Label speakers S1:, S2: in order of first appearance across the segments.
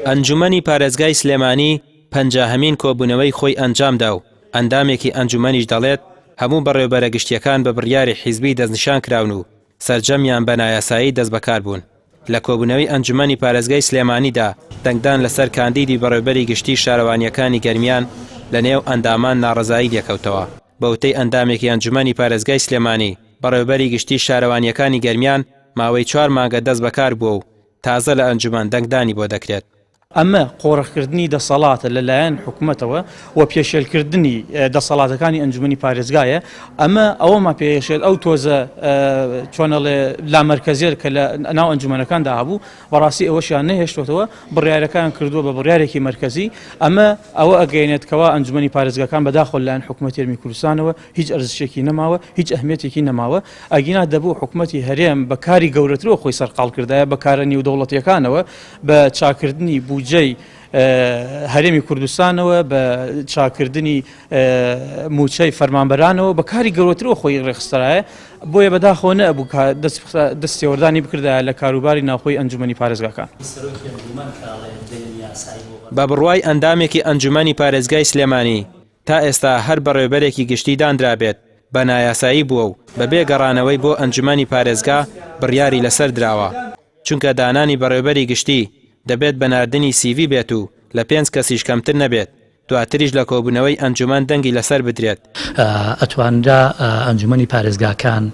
S1: ئەنجومەنی پارێزگای سلێمانی 50هەمین کۆبوونەوەی خۆی ئەنجامدا و ئەندامێکی ئەنجومەنیش دەڵێت هەموو بەڕێوەبەرە گشتیەکان بە بڕیاری حیزبی دەستنیشان کراون و سەرجەمیان بە نایاسایی دەست بەکار بوون. لە کۆبوونەوەی ئەنجومەنی پارێزگای سلێمانیدا دەنگدان لەسەر کاندیدی بەڕێوەبەری گشتی شارەوانیەکانی گەرمیان لە نێو ئەندامان ناڕەزایی دێکەوتەوە. بەوتەی ئەندامێکی ئەنجومەنی پارێزگای سلێمانی بەڕێوەبەری گشتی شارەوانیەکانی گەرمیان ماوەی 4 مانگە دەست بەکار بووە و تازە لە ئەنجومەن دەنگدانی بۆ دەکرێت.
S2: ئەمە قۆڕەکردنی دەسەڵاتە لەلایەن حکوومەتەوە و پێشێلکردنی دەسەڵاتەکانی ئەنجومەنی پارێزگایە. ئەمە ئەوەما پێشێت ئەو تۆزە چۆنەڵێ لامەرکەزیێر کە لە ناو ئەنجومەنەکاندا هەبوو بەڕاستی ئەوەشیان نەهێشتوەوە بڕیارەکان کردووە بە بڕیارێکی مرکزی. ئەمە ئەوە ئەگەینێتکەوە ئەنجومەنی پارێزگاکان بەداخۆ لایەن حکوومەتی هەرێمی کوردستانەوە هیچ ئەرزشێکی نەماوە، هیچ ئەهمیەتێکی نەماوە. ئەگینا دەبوو حکوومەتی هەرێم بەکاری گەورەترەوە خۆی سەرقاڵ کردایە بەکارە نێودەوڵەتیەکانەوە بە چاکردنی بودجەی هەرێمی کوردستانەوە بە چاکردنی موچەی فەرمانبەرانەوە بەکاری گەورەترەوە خۆی ڕێخستەرایە. بۆیە بەداخۆ نەبوو دەستێوەردانی بکردایە لە کاروباری ناوخۆی ئەنجومەنی پارێزگاکان.
S1: بە بڕوای ئەندامێکی ئەنجومەنی پارێزگای سلێمانی تا ئێستا هەر بەڕێوەبەرێکی گشتی دانرابێت بە نایاسایی بووە و بەبێ گەڕانەوەی بۆ ئەنجومەنی پارێزگا بڕیاری لەسەر دراوە، چونکە دانانی بەڕێوەبەری گشتی دەبێت بەناردنی سیڤی بێت و لە 5 کەسیش کەمتر نەبێت. دواتریش لە کۆبوونەوەی ئەنجومەن دەنگی لەسەر بدرێت.
S3: ئەتوانرا ئەنجومەنی پارێزگاکان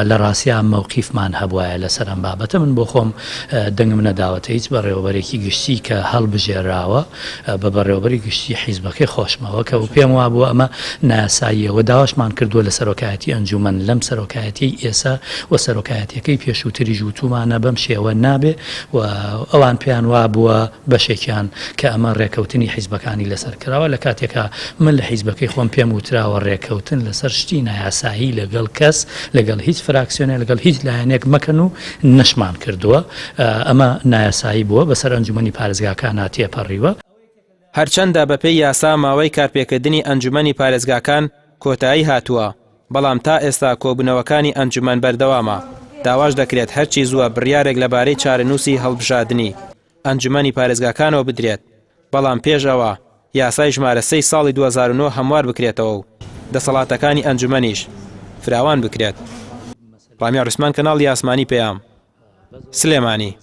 S3: لە ڕاستیان مەوقیفمان هەبوایە لەسەر ئەم بابەتە. من بۆ خۆم دەنگم نەداوەتە هیچ بەڕێوەبەرێکی گشتی کە هەڵبژێراوە بە بەڕێوەبەری گشتی حیزبەکەی خۆشمەوە کە پێم وا بووە ئەمە نایاساییەوە. داواشمان کردووە لە سەرۆکایەتی ئەنجومەن لەم سەرۆکایەتی ئێسا و سەرۆکایەتەکەی پێشووتری وتومانە بەم شێوە نابێ و ئەوان پێیان وا بووە بەشێکیان کە ئەمە ڕێکەوتنی حیزبەکانی لەسەر لە کاتێکە من لە حیزبەکەی خۆم پێم وتراوە ڕێکەوتن لەسەر شتی نایاسایی لەگەڵ کەس لەگەڵ هیچ فراکسیۆنە لەگەڵ هیچ لایەنێک مەکەن و نەشمان کردووە. ئەمە نایاسایی بووە بەسەر ئەنجومەنی پارێزگاکان تێپەڕیوە.
S1: هەرچەندە بەپێی یاسا ماوەی کارپێکردنی ئەنجومەنی پارێزگاکان کۆتایی هاتووە، بەڵام تا ئێستا کۆبوونەوەکانی ئەنجومەن بەردەوامە. داواش دەکرێت هەرچی زووە بڕیارێک لەبارەی چارەنووسی هەڵبژاردننی ئەنجومەنی پارێزگاکانەوە بدرێت، بەڵام پێشەوە یاسای ژمارە 3 ساڵی 2009 هەموار بکرێتەوە و دەسەڵاتەکانی ئەنجومەنیش فراوان بکرێت. ڕامیا ڕوسمان کەناڵی ئاسمانی پێیام سلێمانی.